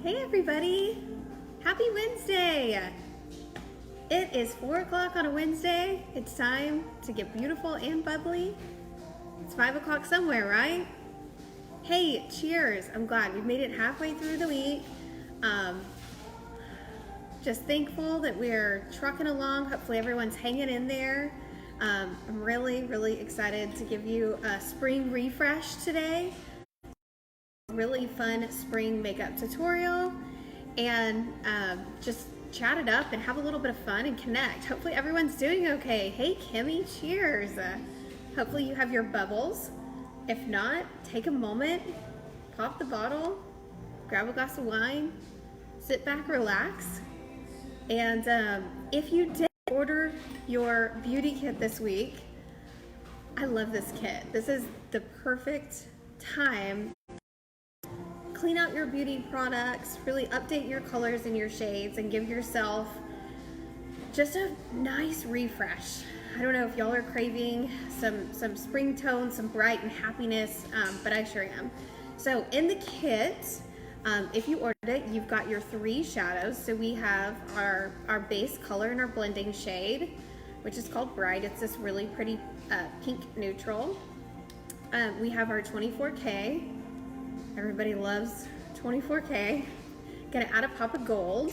Hey everybody! Happy Wednesday! It is 4 o'clock on a Wednesday. It's time to get beautiful and bubbly. It's 5 o'clock somewhere, right? Hey, cheers! I'm glad we've made it halfway through the week. Just thankful that we're trucking along. Hopefully everyone's hanging in there. I'm really excited to give you a spring refresh today. Really fun spring makeup tutorial, and just chat it up and have a little bit of fun and connect. Hopefully everyone's doing okay. Hey Kimmy, cheers. Hopefully you have your bubbles. If not, take a moment, pop the bottle, grab a glass of wine, sit back, relax. And if you did order your beauty kit this week, I love this kit. This is the perfect time. Clean out your beauty products, really update your colors and your shades, and give yourself just a nice refresh. I don't know if y'all are craving some spring tones, some bright and happiness, but I sure am. So in the kit, if you ordered it, you've got your 3 shadows. So we have our base color and our blending shade, which is called Bright. It's this really pretty pink neutral. We have our 24K. Everybody loves 24K. Gonna add a pop of gold,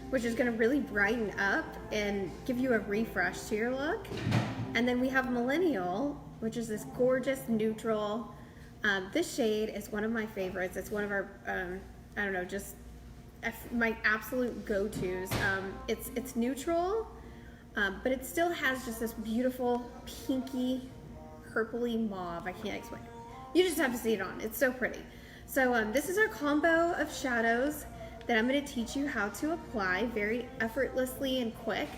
which is gonna really brighten up and give you a refresh to your look. And then we have Millennial, which is this gorgeous neutral. This shade is one of my favorites. It's one of our, I don't know, just my absolute go-tos. It's neutral, but it still has just this beautiful pinky, purpley mauve. I can't explain it. You just have to see it on. It's so pretty. So this is our combo of shadows that I'm going to teach you how to apply very effortlessly and quick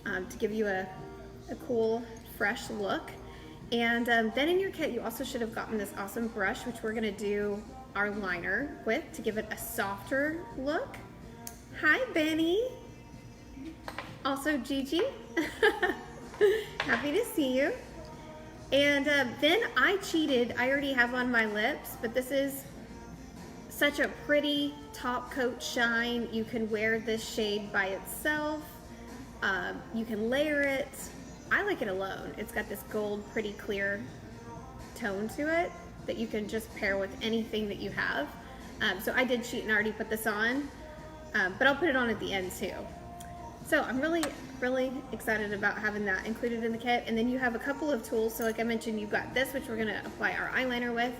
to give you a cool, fresh look. And then in your kit, you also should have gotten this awesome brush, which we're going to do our liner with to give it a softer look. Hi, Benny. Also, Gigi. Happy to see you. And then I cheated. I already have on my lips, but this is such a pretty top coat shine. You can wear this shade by itself. You can layer it. I like it alone. It's got this gold, pretty clear tone to it that you can just pair with anything that you have. So I did cheat and already put this on, but I'll put it on at the end too. So I'm really excited about having that included in the kit. And then you have a couple of tools. So like I mentioned, you've got this, which we're gonna apply our eyeliner with.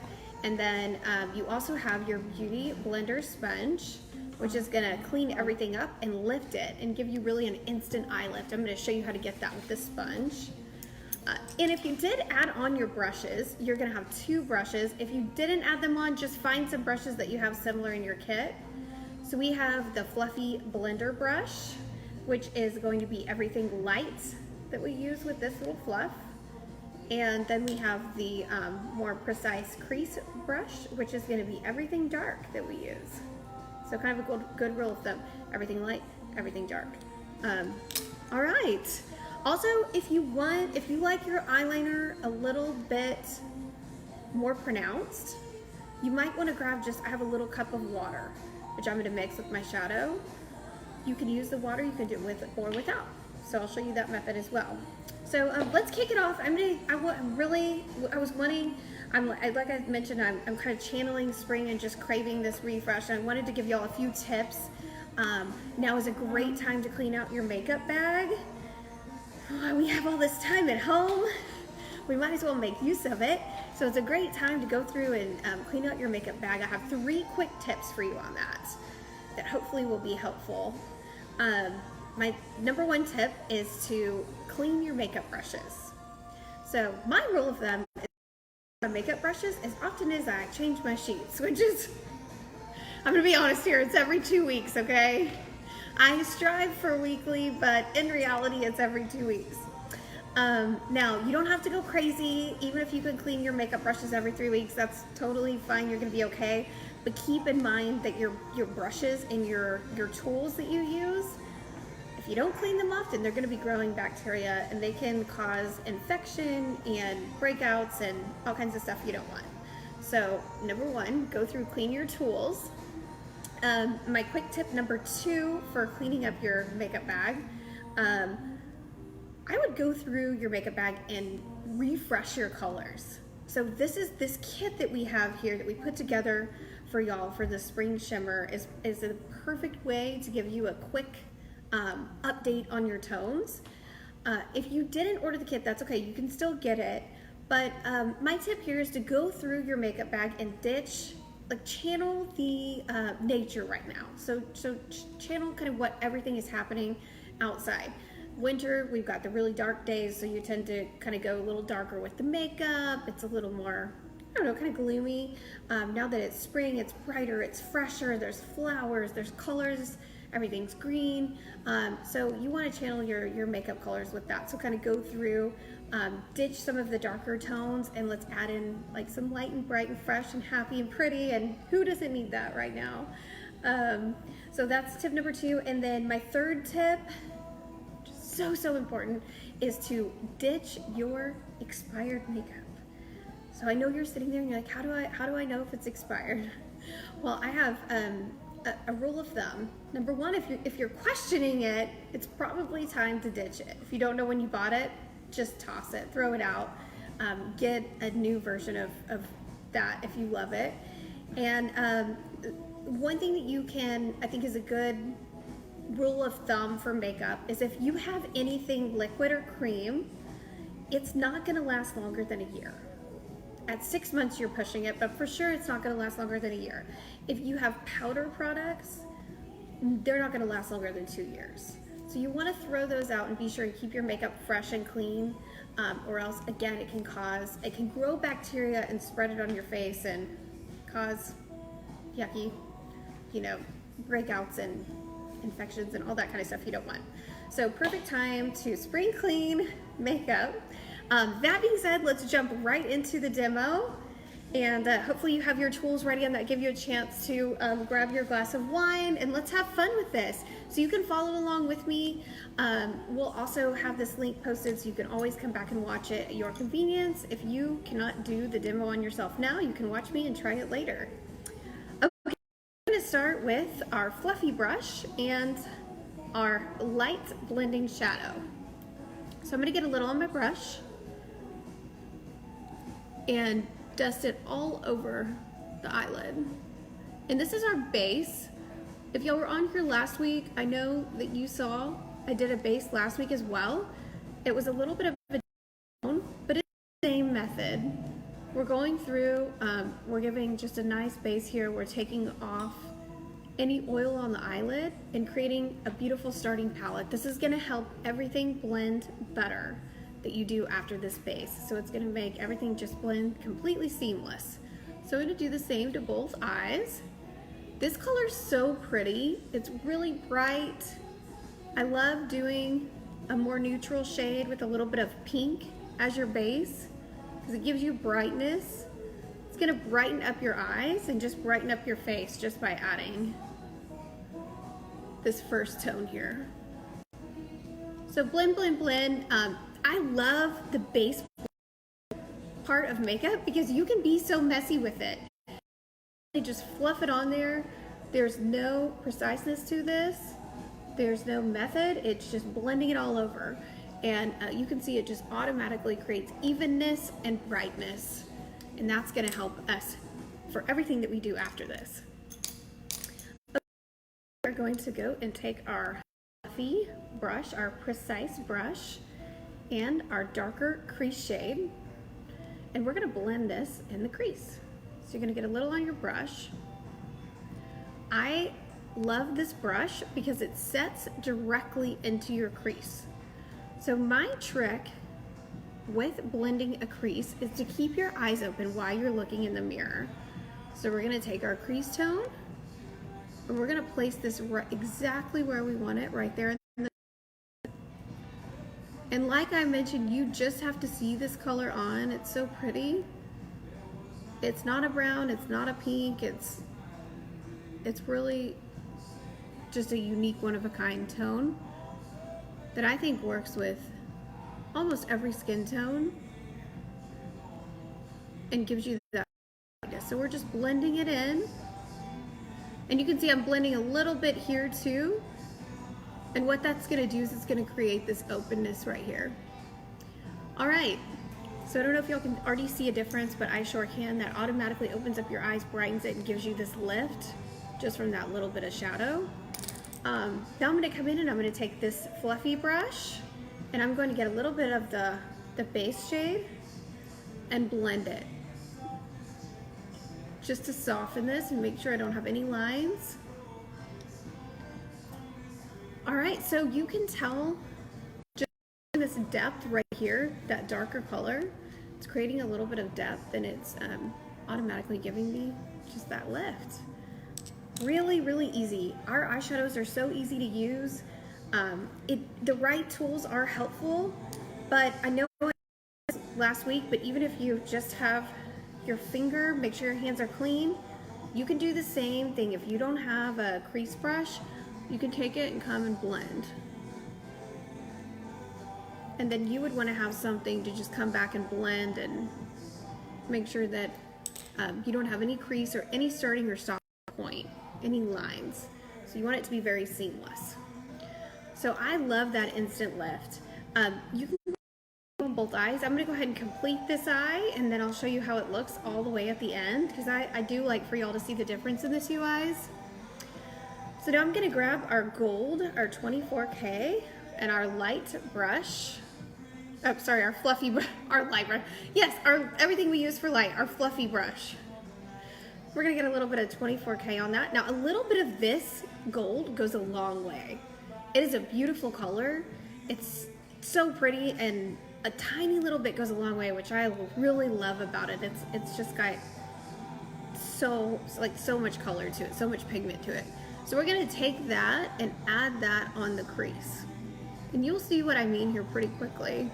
And then you also have your Beauty Blender sponge, which is gonna clean everything up and lift it and give you really an instant eye lift. I'm gonna show you how to get that with this sponge. And if you did add on your brushes, you're gonna have 2 brushes. If you didn't add them on, just find some brushes that you have similar in your kit. So we have the fluffy blender brush, which is going to be everything light that we use with this little fluff. And then we have the more precise crease brush, which is gonna be everything dark that we use. So kind of a good rule of thumb, everything light, everything dark. All right. Also, if you like your eyeliner a little bit more pronounced, you might wanna grab I have a little cup of water, which I'm gonna mix with my shadow. You can use the water, you can do it with or without. So I'll show you that method as well. So let's kick it off. Like I mentioned, I'm kind of channeling spring and just craving this refresh. I wanted to give y'all a few tips. Now is a great time to clean out your makeup bag. We have all this time at home. We might as well make use of it. So it's a great time to go through and clean out your makeup bag. I have 3 quick tips for you on that hopefully will be helpful. My number 1 tip is to clean your makeup brushes. So my rule of thumb is my makeup brushes as often as I change my sheets, which is, I'm gonna be honest here, it's every 2 weeks, okay? I strive for weekly, but in reality it's every 2 weeks. Now, you don't have to go crazy. Even if you can clean your makeup brushes every 3 weeks, that's totally fine, you're gonna be okay. But keep in mind that your brushes and your tools that you use, if you don't clean them often, they're gonna be growing bacteria and they can cause infection and breakouts and all kinds of stuff you don't want. So number 1, go through, clean your tools. My quick tip number 2 for cleaning up your makeup bag, I would go through your makeup bag and refresh your colors. So this kit that we have here that we put together for y'all for the Spring Shimmer is a perfect way to give you a quick update on your tones. If you didn't order the kit, that's okay, you can still get it. But my tip here is to go through your makeup bag and channel the nature right now. So channel kind of what everything is happening outside. Winter, we've got the really dark days, so you tend to kind of go a little darker with the makeup. It's a little more, I don't know, kind of gloomy. Now that it's spring, it's brighter, it's fresher, there's flowers, there's colors, everything's green. So you want to channel your makeup colors with that. So kind of go through, ditch some of the darker tones, and let's add in like some light and bright and fresh and happy and pretty, and who doesn't need that right now? So that's tip number 2. And then my third tip, so important, is to ditch your expired makeup. So I know you're sitting there and you're like, how do I know if it's expired? Well, I have a rule of thumb. Number 1, if you're questioning it, it's probably time to ditch it. If you don't know when you bought it, just toss it, throw it out, get a new version of that if you love it. And one thing that you can, I think, is a good rule of thumb for makeup is if you have anything liquid or cream, it's not going to last longer than a year. At 6 months you're pushing it, but for sure it's not going to last longer than a year. If you have powder products, they're not going to last longer than 2 years. So you want to throw those out and be sure to keep your makeup fresh and clean, or else again it can grow bacteria and spread it on your face and cause yucky, breakouts and infections and all that kind of stuff you don't want. So perfect time to spring clean makeup. That being said, let's jump right into the demo, and hopefully you have your tools ready and that give you a chance to grab your glass of wine, and let's have fun with this. So you can follow along with me. We'll also have this link posted so you can always come back and watch it at your convenience. If you cannot do the demo on yourself now, you can watch me and try it later. Going to start with our fluffy brush and our light blending shadow. So I'm going to get a little on my brush and dust it all over the eyelid. And this is our base. If y'all were on here last week, I know that you saw I did a base last week as well. It was a little bit of a tone, but it's the same method. We're going through, we're giving just a nice base here. We're taking off any oil on the eyelid and creating a beautiful starting palette. This is gonna help everything blend better that you do after this base. So it's gonna make everything just blend completely seamless. So I'm gonna do the same to both eyes. This color's so pretty. It's really bright. I love doing a more neutral shade with a little bit of pink as your base, because it gives you brightness. It's gonna brighten up your eyes and just brighten up your face just by adding this first tone here. So blend, blend, blend. I love the base part of makeup because you can be so messy with it. You just fluff it on there. There's no preciseness to this. There's no method. It's just blending it all over. And you can see it just automatically creates evenness and brightness. And that's going to help us for everything that we do after this. Okay, we're going to go and take our fluffy brush, our precise brush, and our darker crease shade, and we're going to blend this in the crease. So you're going to get a little on your brush. I love this brush because it sets directly into your crease. So my trick with blending a crease is to keep your eyes open while you're looking in the mirror. So we're going to take our crease tone and we're going to place this right exactly where we want it, right there in the. And like I mentioned, you just have to see this color on. It's so pretty. It's not a brown, it's not a pink, it's really just a unique, one of a kind tone that I think works with almost every skin tone and gives you that. So we're just blending it in. And you can see I'm blending a little bit here too. And what that's gonna do is it's gonna create this openness right here. All right, so I don't know if y'all can already see a difference, but I sure can. That automatically opens up your eyes, brightens it, and gives you this lift just from that little bit of shadow. Now I'm gonna come in and I'm gonna take this fluffy brush and I'm going to get a little bit of the base shade and blend it. Just to soften this and make sure I don't have any lines. All right, so you can tell just this depth right here, that darker color, it's creating a little bit of depth and it's automatically giving me just that lift. Really, really easy. Our eyeshadows are so easy to use. The right tools are helpful, but I know last week, but even if you just have your finger, make sure your hands are clean. You can do the same thing. If you don't have a crease brush, you can take it and come and blend. And then you would want to have something to just come back and blend and make sure that you don't have any crease or any starting or stopping point, any lines. So you want it to be very seamless. So I love that instant lift. You can on both eyes. I'm gonna go ahead and complete this eye and then I'll show you how it looks all the way at the end, because I do like for y'all to see the difference in the two eyes. So now I'm gonna grab our gold, our 24K, and our light brush. Oh, sorry, our fluffy brush, our light brush. Yes, everything we use for light, our fluffy brush. We're gonna get a little bit of 24K on that. Now a little bit of this gold goes a long way. It is a beautiful color. It's so pretty, and a tiny little bit goes a long way, which I really love about it. It's just got so much color to it, so much pigment to it. So we're gonna take that and add that on the crease. And you'll see what I mean here pretty quickly.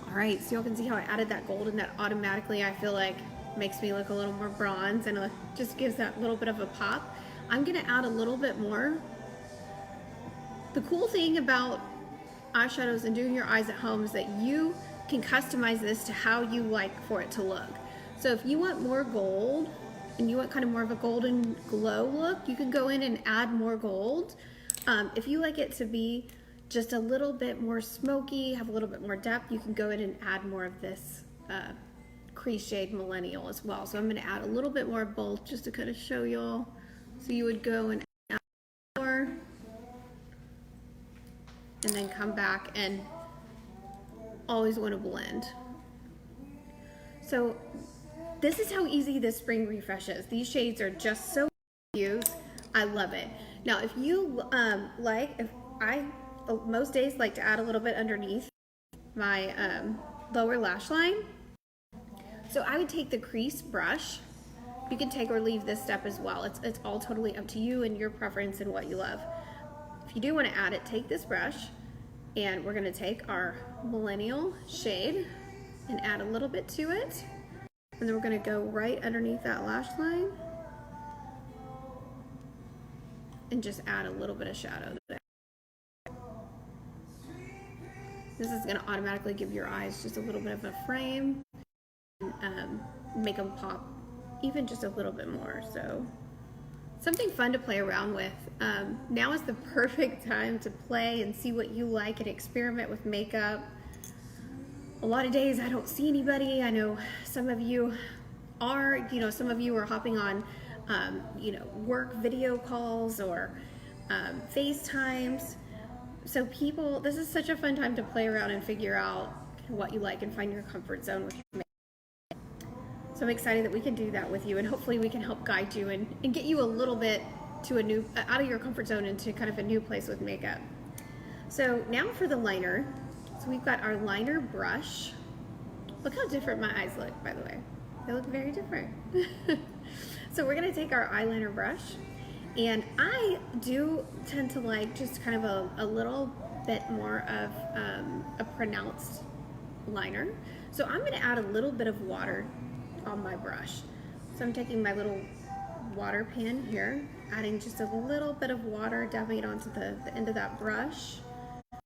All right, so y'all can see how I added that gold, and that automatically I feel like makes me look a little more bronze and just gives that little bit of a pop. I'm gonna add a little bit more. The cool thing about eyeshadows and doing your eyes at home is that you can customize this to how you like for it to look. So if you want more gold and you want kind of more of a golden glow look, you can go in and add more gold. If you like it to be just a little bit more smoky, have a little bit more depth, you can go in and add more of this crease shade Millennial as well. So I'm gonna add a little bit more of both just to kind of show y'all. So you would go and add more and then come back and always want to blend. So this is how easy this spring refresh is. These shades are just so easy to use. I love it. Now if you most days like to add a little bit underneath my lower lash line. So I would take the crease brush. You can take or leave this step as well. It's all totally up to you and your preference and what you love. If you do want to add it, take this brush and we're going to take our Millennial shade and add a little bit to it. And then we're going to go right underneath that lash line and just add a little bit of shadow there. This is going to automatically give your eyes just a little bit of a frame and make them pop even just a little bit more. So something fun to play around with. Now is the perfect time to play and see what you like and experiment with makeup. A lot of days I don't see anybody. I know some of you are, some of you are hopping on, work video calls or FaceTimes. So this is such a fun time to play around and figure out what you like and find your comfort zone with makeup. So I'm excited that we can do that with you, and hopefully we can help guide you and get you a little bit to out of your comfort zone into kind of a new place with makeup. So now for the liner. So we've got our liner brush. Look how different my eyes look, by the way. They look very different. So we're gonna take our eyeliner brush, and I do tend to like just kind of a little bit more of a pronounced liner. So I'm gonna add a little bit of water on my brush. So I'm taking my little water pan here, adding just a little bit of water, dabbing it onto the end of that brush. I'm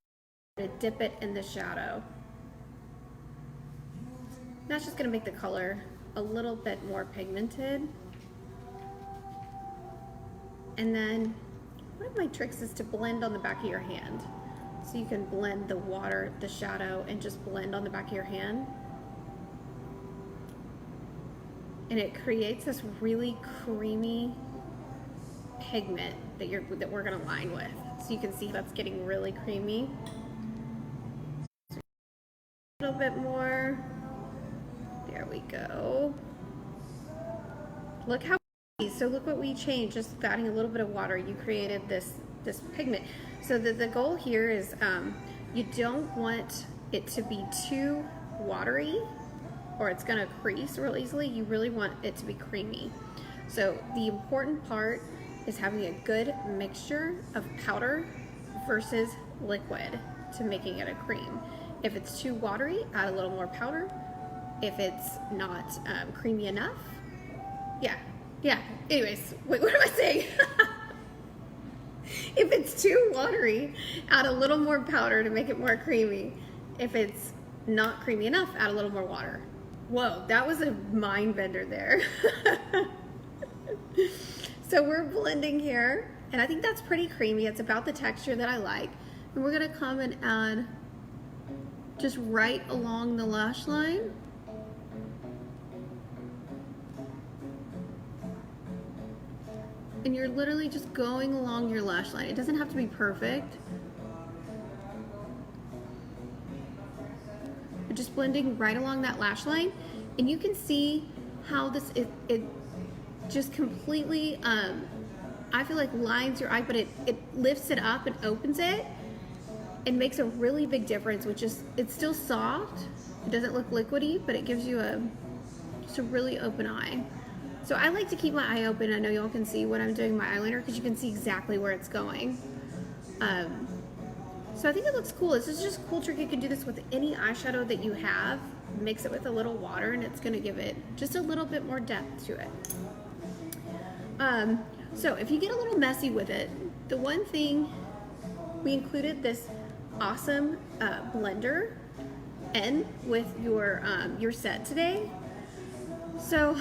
gonna dip it in the shadow. That's just gonna make the color a little bit more pigmented. And then one of my tricks is to blend on the back of your hand. So you can blend the water, the shadow, and just blend on the back of your hand. And it creates this really creamy pigment that we're gonna line with. So you can see that's getting really creamy. A little bit more. There we go. Look how, so look what we changed, just adding a little bit of water. You created this pigment. So the goal here is you don't want it to be too watery or it's gonna crease real easily. You really want it to be creamy. So the important part is having a good mixture of powder versus liquid to making it a cream. If it's too watery, add a little more powder. If it's not creamy enough, yeah. Anyways, wait, what am I saying? If it's too watery, add a little more powder to make it more creamy. If it's not creamy enough, add a little more water. Whoa, that was a mind bender there. So we're blending here, and I think that's pretty creamy. It's about the texture that I like. And we're gonna come and add just right along the lash line. And you're literally just going along your lash line. It doesn't have to be perfect. You're just blending right along that lash line. And you can see how this, it just completely, I feel like lines your eye, but it lifts it up and opens it. It makes a really big difference, which is, it's still soft. It doesn't look liquidy, but it gives you just a really open eye. So I like to keep my eye open. I know y'all can see when I'm doing my eyeliner because you can see exactly where it's going. So I think it looks cool. This is just a cool trick. You can do this with any eyeshadow that you have. Mix it with a little water and it's gonna give it just a little bit more depth to it. So if you get a little messy with it, the one thing, we included this awesome blender in with your set today. So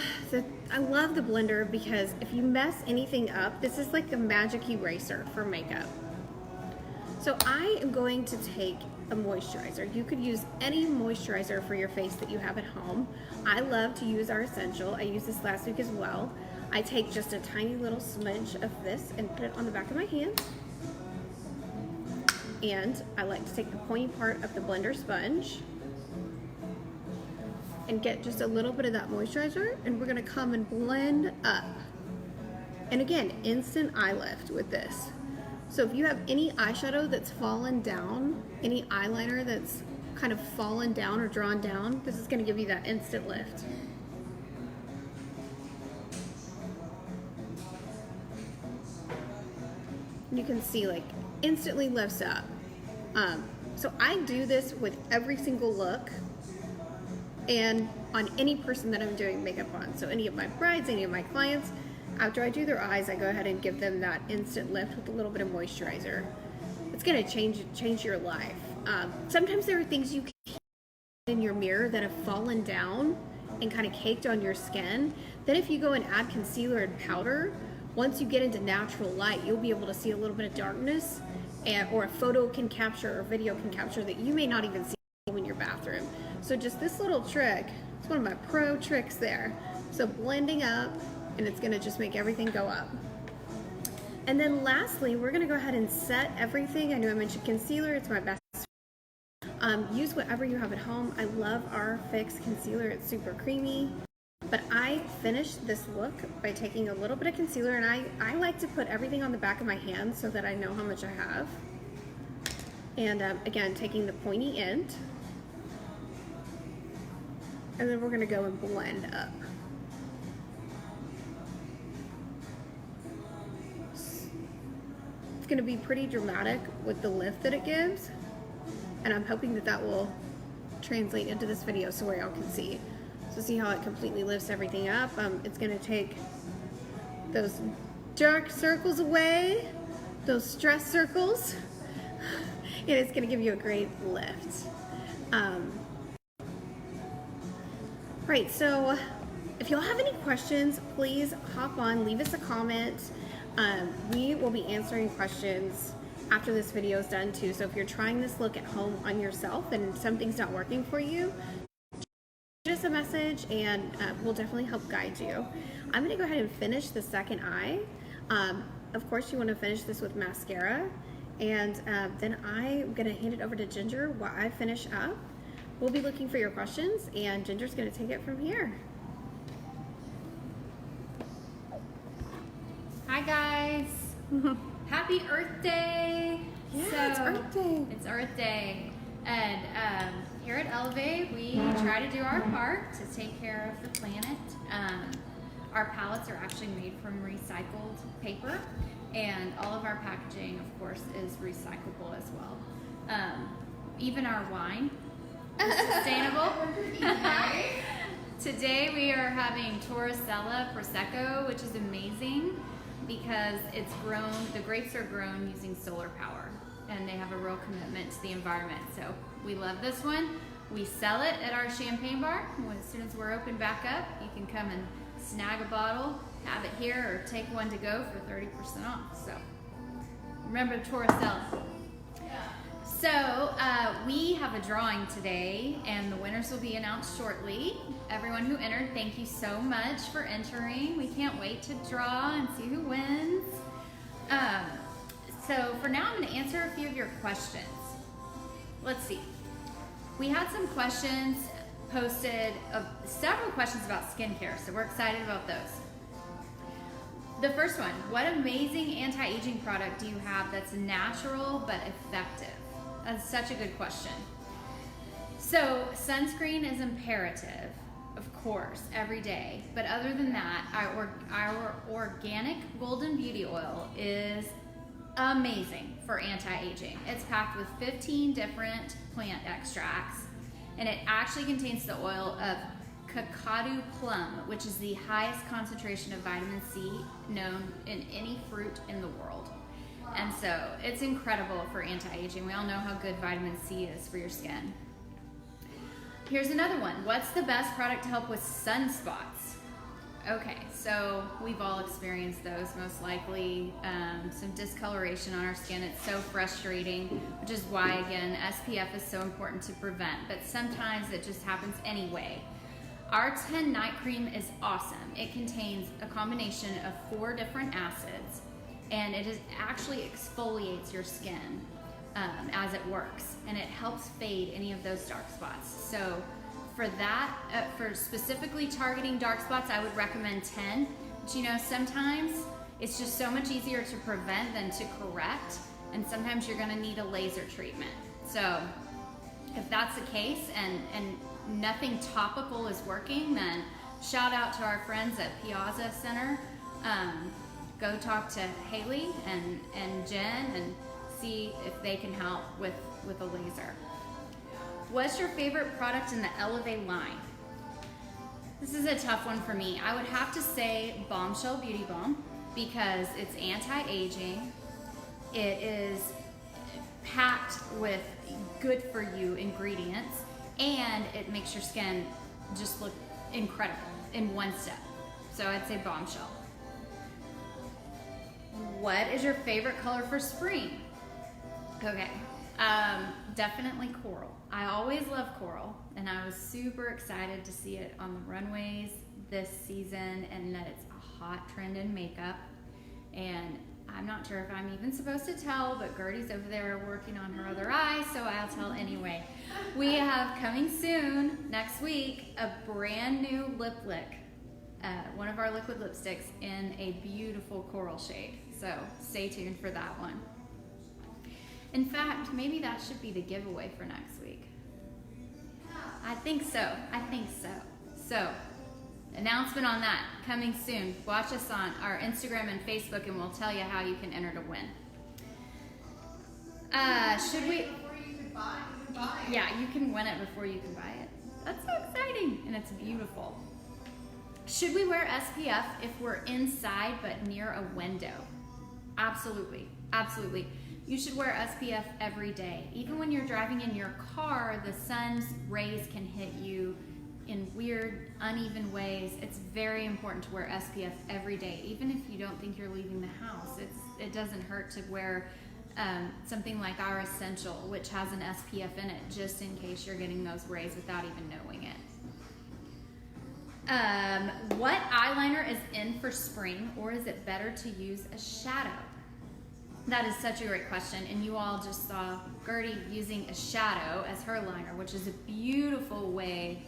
I love the blender because if you mess anything up, this is like a magic eraser for makeup. So I am going to take a moisturizer. You could use any moisturizer for your face that you have at home. I love to use our Essential. I used this last week as well. I take just a tiny little smidge of this and put it on the back of my hand. And I like to take the pointy part of the blender sponge and get just a little bit of that moisturizer, and we're gonna come and blend up. And again, instant eye lift with this. So if you have any eyeshadow that's fallen down, any eyeliner that's kind of fallen down or drawn down, this is gonna give you that instant lift. You can see like instantly lifts up. So I do this with every single look and on any person that I'm doing makeup on. So any of my brides, any of my clients, after I do their eyes, I go ahead and give them that instant lift with a little bit of moisturizer. It's gonna change your life. Sometimes there are things you can in your mirror that have fallen down and kind of caked on your skin. Then if you go and add concealer and powder, once you get into natural light, you'll be able to see a little bit of darkness, or a photo can capture or video can capture that you may not even see in your bathroom. So just this little trick, it's one of my pro tricks there. So blending up, and it's gonna just make everything go up. And then lastly, we're gonna go ahead and set everything. I know I mentioned concealer, it's my best. Use whatever you have at home. I love our Fix concealer, it's super creamy. But I finished this look by taking a little bit of concealer, and I like to put everything on the back of my hand so that I know how much I have. And again, taking the pointy end. And then we're gonna go and blend up. It's gonna be pretty dramatic with the lift that it gives. And I'm hoping that that will translate into this video so y'all can see. So see how it completely lifts everything up. It's gonna take those dark circles away, those stress circles, and it's gonna give you a great lift. Right, so if y'all have any questions, please hop on, leave us a comment. We will be answering questions after this video is done too. So if you're trying this look at home on yourself and something's not working for you, shoot us a message and we'll definitely help guide you. I'm gonna go ahead and finish the second eye. Of course you wanna finish this with mascara, and then I'm gonna hand it over to Ginger while I finish up. We'll be looking for your questions and Ginger's gonna take it from here. Hi guys! Happy Earth Day! Yeah, it's Earth Day. It's Earth Day. And here at Elevé, we try to do our part to take care of the planet. Our palettes are actually made from recycled paper, and all of our packaging, of course, is recyclable as well. Even our wine is sustainable. Today we are having Torresella Prosecco, which is amazing because it's grown, the grapes are grown using solar power, and they have a real commitment to the environment. So we love this one. We sell it at our champagne bar. As soon as we're open back up, you can come and snag a bottle, have it here, or take one to go for 30% off. So remember Torresella. So we have a drawing today, and the winners will be announced shortly. Everyone who entered, thank you so much for entering. We can't wait to draw and see who wins. So for now, I'm going to answer a few of your questions. Let's see. We had some questions posted, several questions about skincare, so we're excited about those. The first one, what amazing anti-aging product do you have that's natural but effective? That's such a good question. So sunscreen is imperative, of course, every day. But other than that, our organic golden beauty oil is amazing for anti-aging. It's packed with 15 different plant extracts, and it actually contains the oil of Kakadu plum, which is the highest concentration of vitamin C known in any fruit in the world. And so it's incredible for anti-aging. We all know how good vitamin C is for your skin. Here's another one. What's the best product to help with sunspots? Okay, so we've all experienced those most likely. Some discoloration on our skin. It's so frustrating, which is why, again, SPF is so important to prevent. But sometimes it just happens anyway. Our 10 night cream is awesome. It contains a combination of 4 different acids, and it actually exfoliates your skin as it works, and it helps fade any of those dark spots. So for that, for specifically targeting dark spots, I would recommend 10. But you know, sometimes it's just so much easier to prevent than to correct, and sometimes you're gonna need a laser treatment. So if that's the case and nothing topical is working, then shout out to our friends at Piazza Center. Go talk to Haley and Jen and see if they can help with a laser. What's your favorite product in the Elevé line? This is a tough one for me. I would have to say Bombshell Beauty Balm because it's anti-aging. It is packed with good for you ingredients, and it makes your skin just look incredible in one step. So I'd say Bombshell. What is your favorite color for spring? Okay, definitely coral. I always love coral, and I was super excited to see it on the runways this season, and that it's a hot trend in makeup. And I'm not sure if I'm even supposed to tell, but Gertie's over there working on her other eye, so I'll tell anyway. We have coming soon, next week, a brand new lip lick. One of our liquid lipsticks in a beautiful coral shade. So stay tuned for that one. In fact, maybe that should be the giveaway for next week. I think so. So, announcement on that coming soon. Watch us on our Instagram and Facebook, and we'll tell you how you can enter to win. Should we? Yeah, you can win it before you can buy it. That's so exciting, and it's beautiful. Should we wear SPF if we're inside but near a window? Absolutely, absolutely. You should wear SPF every day. Even when you're driving in your car, the sun's rays can hit you in weird, uneven ways. It's very important to wear SPF every day, even if you don't think you're leaving the house. It doesn't hurt to wear something like our Essential, which has an SPF in it, just in case you're getting those rays without even knowing it. What eyeliner is in for spring, or is it better to use a shadow? That is such a great question, and you all just saw Gertie using a shadow as her liner, which is a beautiful way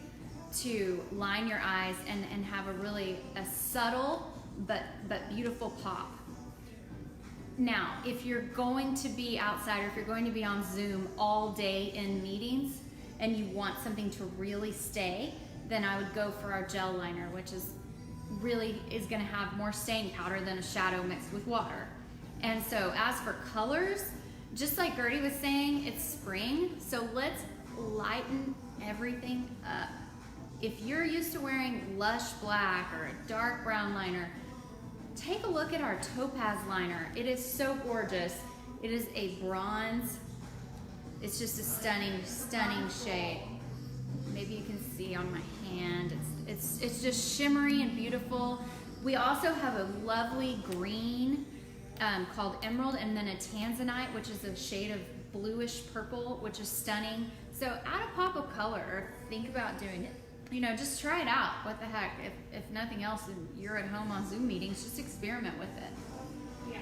to line your eyes and have a subtle but beautiful pop. Now, if you're going to be outside, or if you're going to be on Zoom all day in meetings and you want something to really stay, then I would go for our gel liner, which is going to have more staying powder than a shadow mixed with water. And so as for colors, just like Gertie was saying, it's spring, so let's lighten everything up. If you're used to wearing lush black or a dark brown liner, take a look at our Topaz Liner. It is so gorgeous. It is a bronze. It's just a stunning, stunning shade. Maybe you can see on my hand. It's just shimmery and beautiful. We also have a lovely green called Emerald, and then a Tanzanite, which is a shade of bluish purple, which is stunning. So add a pop of color, or think about doing it. You know, just try it out. What the heck? If nothing else, and you're at home on Zoom meetings, just experiment with it. Yeah.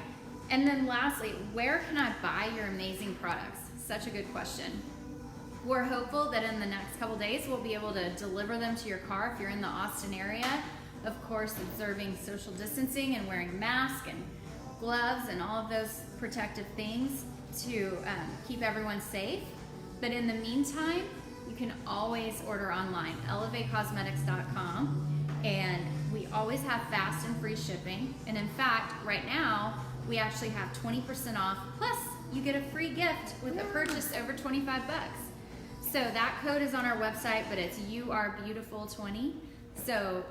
And then lastly, where can I buy your amazing products? Such a good question. We're hopeful that in the next couple days we'll be able to deliver them to your car if you're in the Austin area. Of course, observing social distancing and wearing masks and gloves and all of those protective things to keep everyone safe. But in the meantime, you can always order online, elevécosmetics.com, and we always have fast and free shipping. And in fact, right now, we actually have 20% off, plus you get a free gift with a purchase over 25 bucks. So that code is on our website, but it's YouAreBeautiful20. So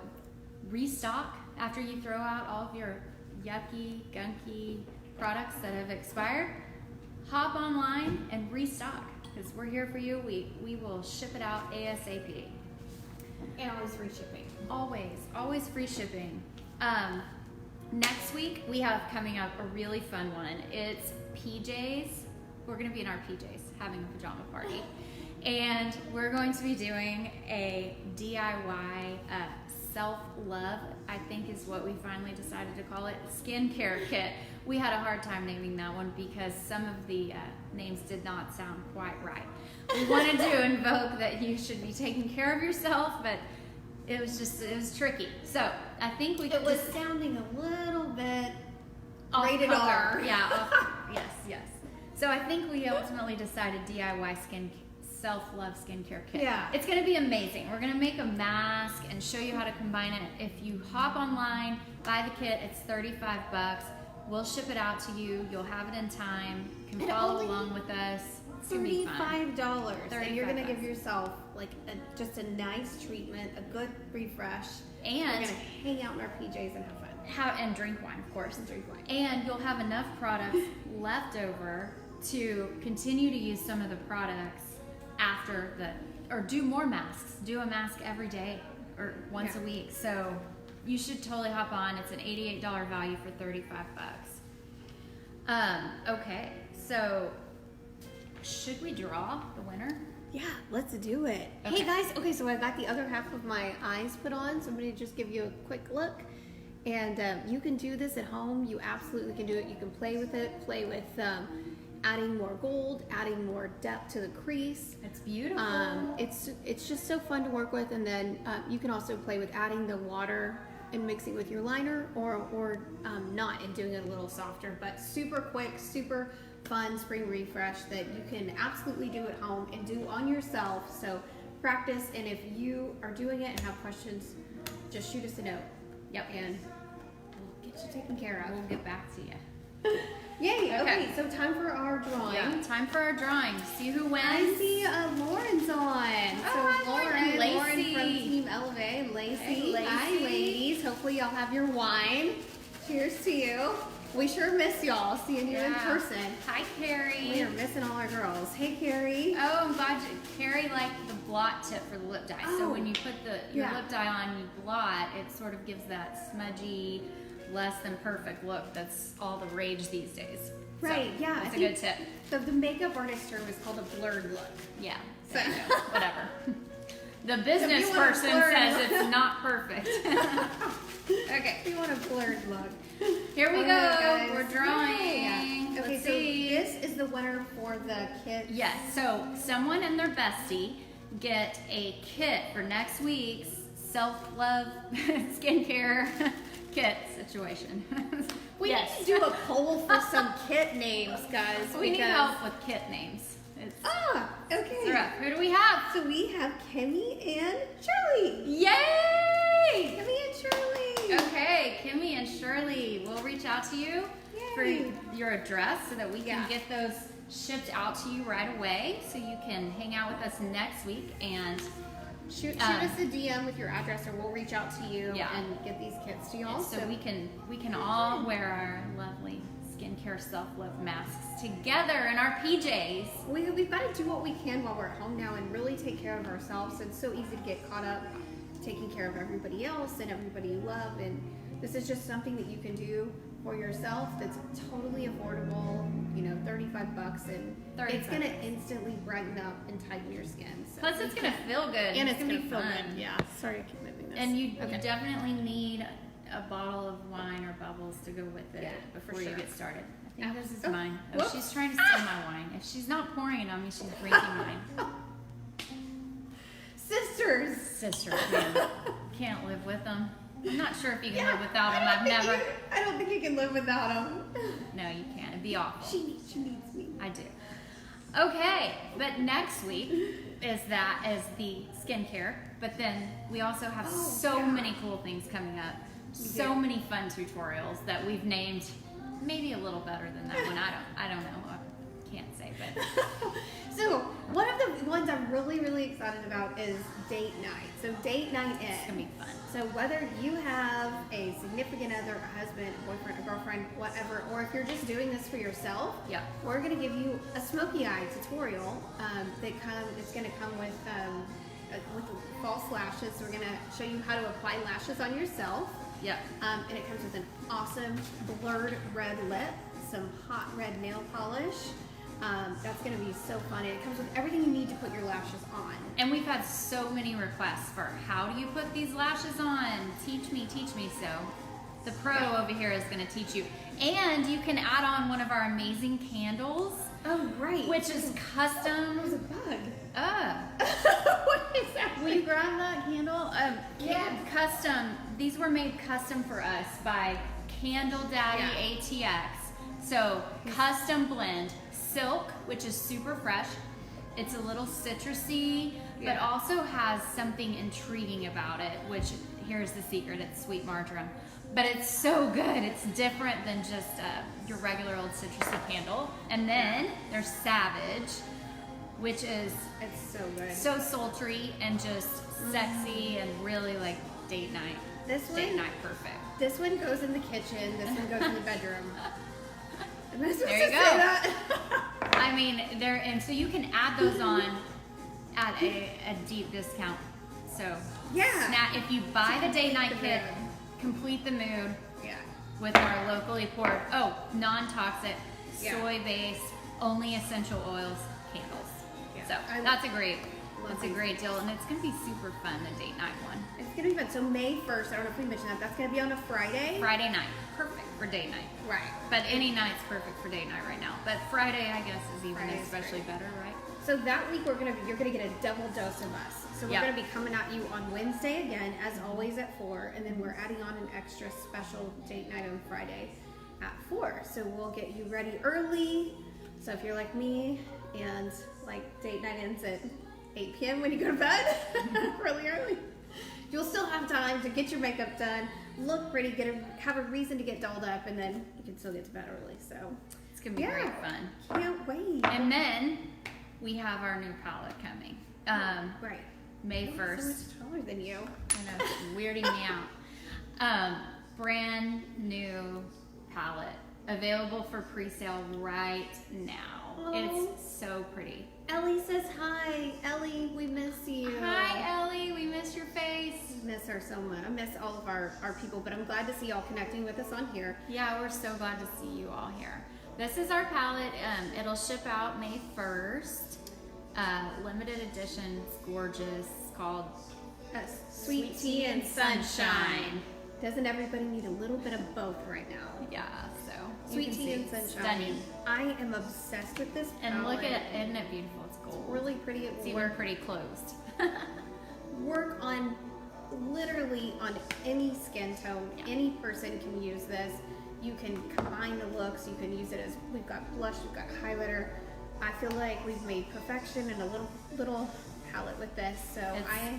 restock after you throw out all of your yucky, gunky products that have expired. Hop online and restock, because we're here for you. We will ship it out ASAP. And always free shipping. Always free shipping. Next week we have coming up a really fun one. It's PJs. We're gonna be in our PJs having a pajama party. And we're going to be doing a DIY self-love, I think is what we finally decided to call it, skincare kit. We had a hard time naming that one because some of the names did not sound quite right. We wanted to invoke that you should be taking care of yourself, but it was tricky. So I think it was sounding a little bit rated R. Yeah, yes. So I think we ultimately decided DIY self-love skincare kit. Yeah. It's going to be amazing. We're going to make a mask and show you how to combine it. If you hop online, buy the kit, it's 35 bucks. We'll ship it out to you. You'll have it in time. You can follow along with us. It's going to be fun. $35. And you're going to $35. give yourself like just a nice treatment, a good refresh. And we're going to hang out in our PJs and have fun. And drink wine, of course. And drink wine. And you'll have enough products left over to continue to use some of the products or do more masks. Do a mask every day or once a week. So you should totally hop on. It's an $88 value for 35 bucks. Okay, so should we draw the winner? Yeah, let's do it. Okay. Hey guys, okay, so I got the other half of my eyes put on. So I'm going to just give you a quick look. And you can do this at home. You absolutely can do it. You can play with it, play with adding more gold, adding more depth to the crease. It's beautiful. It's just so fun to work with. And then you can also play with adding the water and mixing with your liner, or not, and doing it a little softer. But super quick, super fun spring refresh that you can absolutely do at home and do on yourself. So practice, and if you are doing it and have questions, just shoot us a note. Yep. And we'll get you taken care of. We'll get back to you. Yay! Okay, so time for our drawing. Yeah, time for our drawing. See who wins. I see Lauren's on. Hi, Lauren. Lacey. Lauren from Team Elevé, and Lacey. Hey, Lacey. Hi, ladies. Hopefully y'all have your wine. Cheers to you. We sure miss y'all seeing you in Yeah. person. Hi, Carrie. We are missing all our girls. Hey, Carrie. Oh, I'm glad Carrie liked the blot tip for the lip dye. So Oh, when you put your yeah. lip dye on, you blot, it sort of gives that smudgy, less than perfect look that's all the rage these days. Right, So, yeah. That's I a good think tip. The makeup artist term is called a blurred look. Yeah. So- There you go. Whatever. The business want a person blurred says look. it's not perfect. Okay. We want a blurred look. Here we All go. right, guys. We're drawing. Yay. Okay, Let's so see. this is the winner for the kit. Yes, so someone and their bestie get a kit for next week's self-love skincare kit situation. We Yes. need to do a poll for some kit names, guys. We need because- help with kit names. It's Okay. rough. Who do we have? So we have Kimmy and Shirley. Yay! Kimmy and Shirley. Okay, Kimmy and Shirley, we'll reach out to you for Yay. your address so that we can Yeah. get those shipped out to you right away so you can hang out with us next week and Shoot us a DM with your address, or we'll reach out to you Yeah. and get these kits to y'all. so we can all wear our lovely skincare self-love masks together in our PJs. We've got to do what we can while we're at home now and really take care of ourselves. It's so easy to get caught up taking care of everybody else and everybody you love, and this is just something that you can do for yourself that's totally affordable, you know, $35, and it's gonna instantly brighten up and tighten your skin. So Plus, it's gonna feel good and it's gonna be feel fun. good. Yeah. Sorry, I keep moving this. And you Okay. definitely need a bottle of wine or bubbles to go with it Yeah, before for you sure. get started. I think this is Oh, mine. Oh, whoops. she's trying to steal my wine. If she's not pouring it on me, she's drinking mine. Sisters. Sisters, man. Can't live with them. I'm not sure if you can live without them. I I've don't think you can live without them. No, you can't. It'd be awful. She needs me. I do. Okay, but next week is the skincare. But then we also have so many cool things coming up. So many fun tutorials that we've named maybe a little better than that one. I don't know. I can't say, but So one of the ones I'm really, really excited about is date night. So date night it's in. gonna be fun. So whether you have a significant other, a husband, a boyfriend, a girlfriend, whatever, or if you're just doing this for yourself, Yeah. we're gonna give you a smoky eye tutorial it's gonna come with false lashes. So we're gonna show you how to apply lashes on yourself. Yep. And it comes with an awesome blurred red lip, some hot red nail polish. That's gonna be so fun. It comes with everything you need to put your lashes on. And we've had so many requests for how do you put these lashes on? Teach me. So the pro over here is going to teach you. And you can add on one of our amazing candles, Oh, right. which is custom. There's a bug. What is that? Will you grab that candle? Yeah. Custom. These were made custom for us by Candle Daddy ATX. So custom blend silk, which is super fresh. It's a little citrusy, but also has something intriguing about it, which here's the secret, it's sweet marjoram. But it's so good, it's different than just your regular old citrusy candle. And then there's Savage, which is It's so good. so sultry and just sexy and really like date night. Date night perfect. This one goes in the kitchen. This one goes in the bedroom. Am I supposed There to you say go. that? I mean, and so you can add those on at a deep discount. So if you buy the date night kit, complete the mood Yeah. with our locally poured, non-toxic, Yeah. soy-based, only essential oils candles. Yeah. So that's a great deal, and it's gonna be super fun, the date night one. It's gonna be fun. So May 1st, I don't know if we mentioned that. That's gonna be on a Friday. Friday night, perfect for date night. Right. But any night's perfect for date night right now. But Friday, I guess, is even Friday's especially better, right? So that week you're gonna get a double dose of us. So we're gonna be coming at you on Wednesday again, as always at 4, and then we're adding on an extra special date night on Friday at 4. So we'll get you ready early. So if you're like me and like date night ends at 8 p.m. when you go to bed, really early, you'll still have time to get your makeup done, look pretty, have a reason to get dolled up, and then you can still get to bed early. So It's gonna be great fun. can't wait. And then we have our new palette coming. Right. May I'm 1st. so much taller than you. I know, it's weirding me out. Brand new palette Available for pre-sale right now. Oh. It's so pretty. Ellie says hi. Ellie, we miss you. Hi, Ellie. We miss your face. I miss her so much. I miss all of our people, but I'm glad to see y'all connecting with us on here. Yeah, we're so glad to see you all here. This is our palette. It'll ship out May 1st. Limited edition. It's gorgeous. It's called Sweet Tea and Sunshine. Doesn't everybody need a little bit of both right now? Yeah, so. Sweet Tea and Sunshine. Stunning. I am obsessed with this palette. And look at it. Isn't it beautiful? It's gold. Really pretty. It's even pretty closed. Work on literally on any skin tone. Yeah. Any person can use this. You can combine the looks. You can use it as, we've got blush, we've got highlighter. I feel like we've made perfection in a little palette with this. So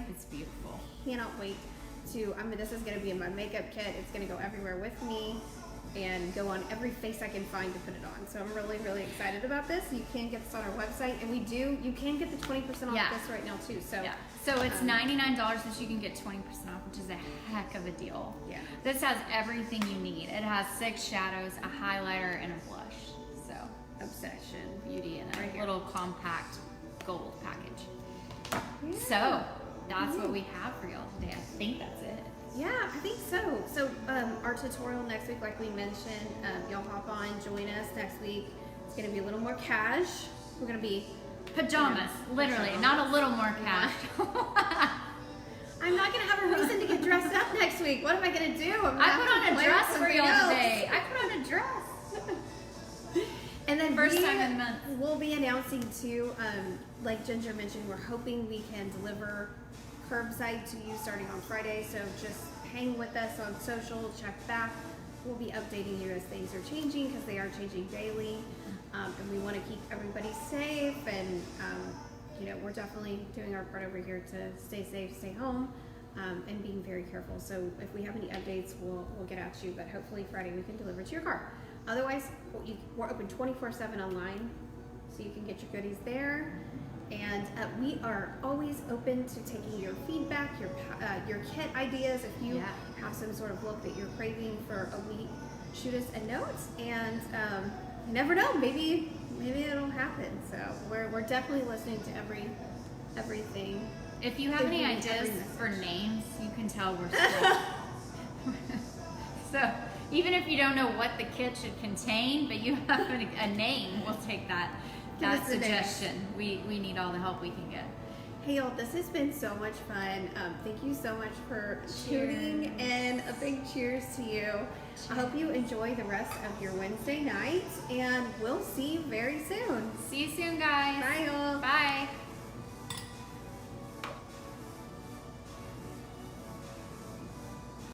it's beautiful. Cannot wait to, this is going to be in my makeup kit. It's going to go everywhere with me and go on every face I can find to put it on. So I'm really, really excited about this. You can get this on our website, and you can get the 20% off this right now too. So yeah. So it's $99, but you can get 20% off, which is a heck of a deal. Yeah. This has everything you need. It has 6 shadows, a highlighter, and a blush. So obsession. beauty in a Right here. little compact gold package. Yeah. So that's what we have for y'all today. I think that's it. Yeah, I think so. So our tutorial next week, like we mentioned, y'all hop on, join us next week. It's gonna be a little more cash. We're gonna be Pajamas, literally, not a little more cash. I'm not gonna have a reason to get dressed up next week. What am I gonna do? I put on a dress for y'all today. I put on a dress. And then First time in months. We'll be announcing too, like Ginger mentioned, we're hoping we can deliver curbside to you starting on Friday. So just hang with us on social, check back. We'll be updating you as things are changing, because they are changing daily. And we want to keep everybody safe, and we're definitely doing our part over here to stay safe, stay home, and being very careful. So if we have any updates, we'll get at you, but hopefully Friday we can deliver to your car. Otherwise, we're open 24/7 online, so you can get your goodies there. And we are always open to taking your feedback, your kit ideas. If you have some sort of look that you're craving for a week, shoot us a note, and you never know, maybe it'll happen. So we're definitely listening to everything. If you have any ideas for names, you can tell we're still. So even if you don't know what the kit should contain, but you have a name, we'll take that suggestion. We need all the help we can get. Hey y'all, this has been so much fun. Thank you so much for tuning in. A big cheers to you. I hope you enjoy the rest of your Wednesday night, and we'll see you very soon. See you soon, guys. Bye y'all. Bye.